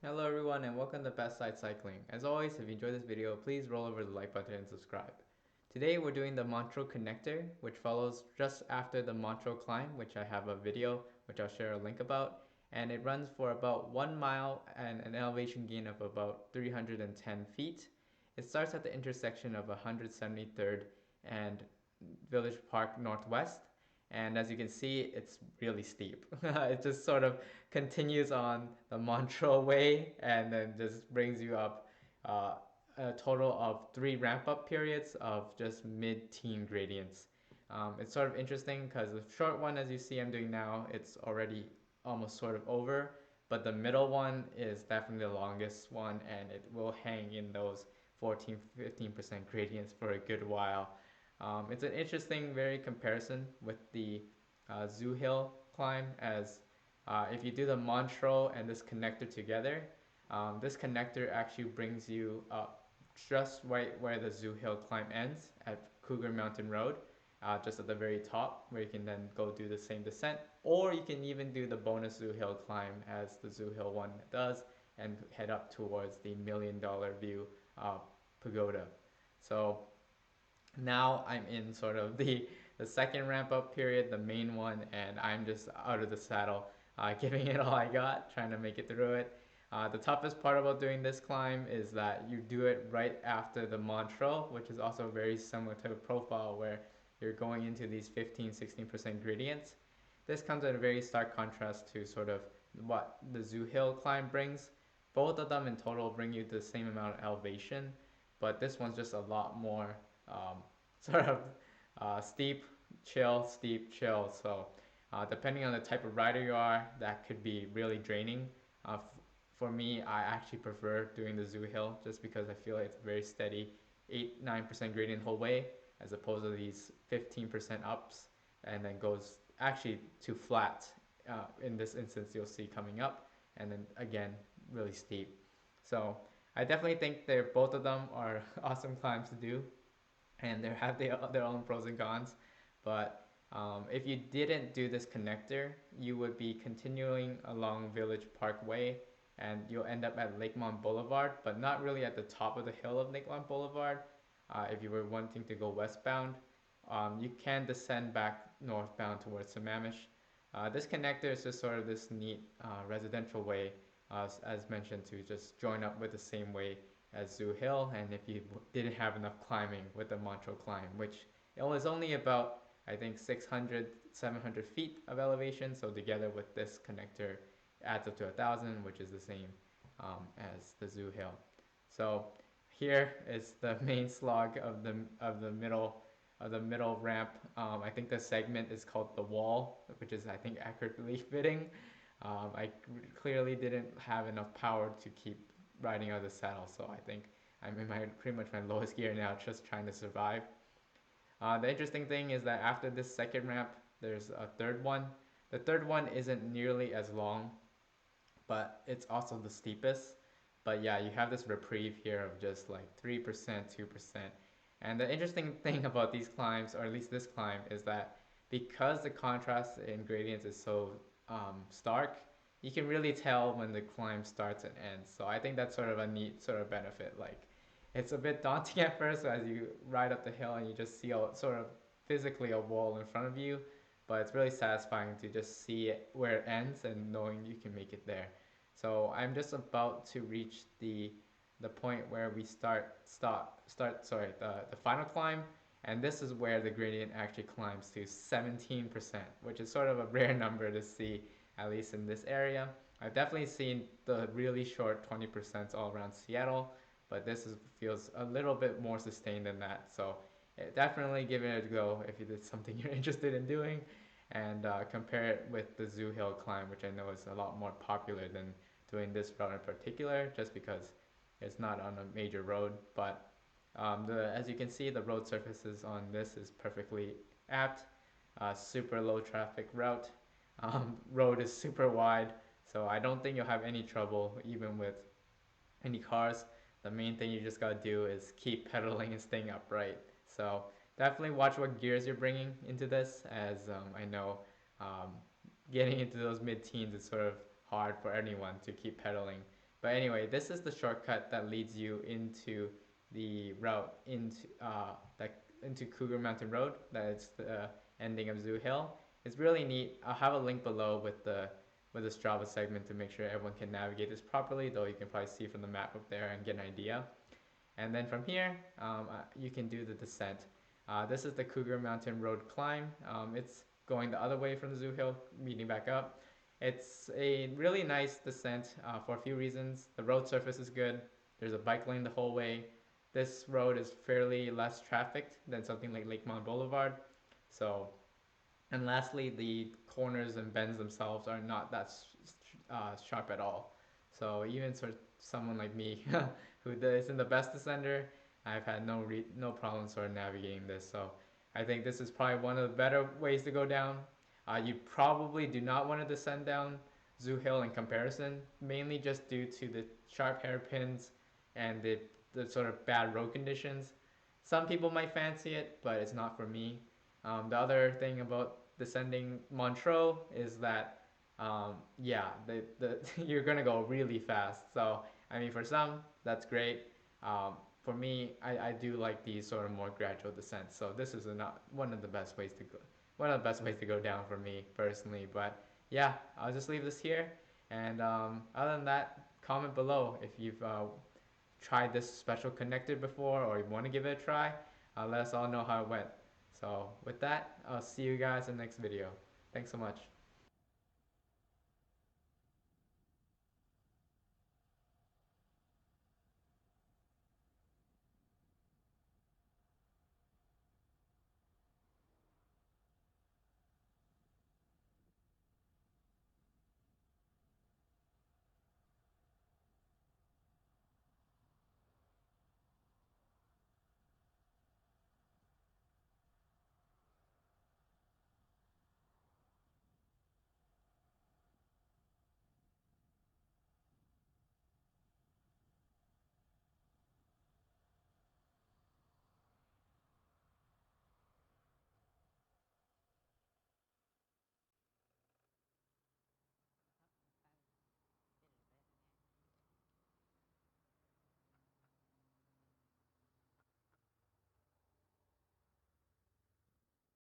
Hello everyone and welcome to Best Side Cycling. As always, if you enjoyed this video, please roll over the like button and subscribe. Today we're doing the Montreux Connector, which follows just after the Montreux Climb, which I have a video which I'll share a link about, and it runs for about 1 mile and an elevation gain of about 310 feet. It starts at the intersection of 173rd and Village Park Northwest, and as you can see, it's really steep. It just sort of continues on the Montreux way and then just brings you up a total of 3 ramp-up periods of just mid-teen gradients. It's sort of interesting because the short one, as you see I'm doing now, it's already almost sort of over, but the middle one is definitely the longest one, and it will hang in those 14-15% gradients for a good while. It's an interesting very comparison with the Zoo Hill climb, as if you do the Montreux and this connector together, this connector actually brings you up just right where the Zoo Hill climb ends at Cougar Mountain Road, just at the very top, where you can then go do the same descent, or you can even do the bonus Zoo Hill climb as the Zoo Hill one does and head up towards the $1,000,000 view pagoda. So now I'm in sort of the second ramp up period, the main one, and I'm just out of the saddle, giving it all I got, trying to make it through it. The toughest part about doing this climb is that you do it right after the Montreux, which is also very similar to a profile where you're going into these 15-16% gradients. This comes at a very stark contrast to sort of what the Zoo Hill climb brings. Both of them in total bring you the same amount of elevation, but this one's just a lot more sort of steep, chill, steep, chill. So depending on the type of rider you are, that could be really draining. For me, I actually prefer doing the Zoo Hill just because I feel like it's very steady, 8-9% gradient whole way, as opposed to these 15% ups, and then goes actually to flat. In this instance, you'll see coming up, and then again, really steep. So I definitely think they're both of them are awesome climbs to do, and they have their own pros and cons. But if you didn't do this connector, you would be continuing along Village Parkway, and you'll end up at Lakemont Boulevard, but not really at the top of the hill of Lakemont Boulevard. If you were wanting to go westbound, you can descend back northbound towards Sammamish. This connector is just sort of this neat residential way, as mentioned, to just join up with the same way as Zoo Hill, and if you didn't have enough climbing with the Montreux Climb, which it was only about, I think, 600-700 feet of elevation, so together with this connector adds up to 1,000, which is the same as the Zoo Hill. So here is the main slog of the middle ramp. I think the segment is called the wall, which is, I think, accurately fitting. I clearly didn't have enough power to keep riding out of the saddle, so I think I'm in pretty much my lowest gear now, just trying to survive. The interesting thing is that after this second ramp, there's a third one. The third one isn't nearly as long, but it's also the steepest. But yeah, you have this reprieve here of just like 3%, 2%. And the interesting thing about these climbs, or at least this climb, is that because the contrast in gradients is so stark, you can really tell when the climb starts and ends. So I think that's sort of a neat sort of benefit. Like, it's a bit daunting at first as you ride up the hill and you just see sort of physically a wall in front of you, but it's really satisfying to just see it where it ends and knowing you can make it there. So I'm just about to reach the point where we the final climb, and this is where the gradient actually climbs to 17%, which is sort of a rare number to see, at least in this area. I've definitely seen the really short 20% all around Seattle, but feels a little bit more sustained than that. So definitely give it a go if it's something you're interested in doing, and compare it with the Zoo Hill climb, which I know is a lot more popular than doing this route in particular, just because it's not on a major road. But as you can see, the road surfaces on this is perfectly apt. Super low traffic route. Road is super wide, so I don't think you'll have any trouble even with any cars. The main thing you just gotta do is keep pedaling and staying upright. So definitely watch what gears you're bringing into this, as I know getting into those mid-teens is sort of hard for anyone to keep pedaling. But anyway, this is the shortcut that leads you into the route into Cougar Mountain Road. That it's the ending of Zoo Hill. It's really neat. I'll have a link below with the Strava segment to make sure everyone can navigate this properly. Though you can probably see from the map up there and get an idea. And then from here, you can do the descent. This is the Cougar Mountain Road climb. It's going the other way from the Zoo Hill, meeting back up. It's a really nice descent for a few reasons. The road surface is good. There's a bike lane the whole way. This road is fairly less trafficked than something like Lakemont Boulevard. So, and lastly, the corners and bends themselves are not that sharp at all. So even for someone like me who isn't the best descender, I've had no problem sort of navigating this. So I think this is probably one of the better ways to go down. You probably do not want to descend down Zoo Hill in comparison, mainly just due to the sharp hairpins and the sort of bad road conditions. Some people might fancy it, but it's not for me. The other thing about descending Montreux is that, yeah, you're gonna go really fast. So I mean, for some, that's great. For me, I do like these sort of more gradual descents. So this is not one of the best ways to go. One of the best ways to go down for me personally. But yeah, I'll just leave this here. And other than that, comment below if you've tried this special connector before or you want to give it a try. Let us all know how it went. So with that, I'll see you guys in the next video. Thanks so much.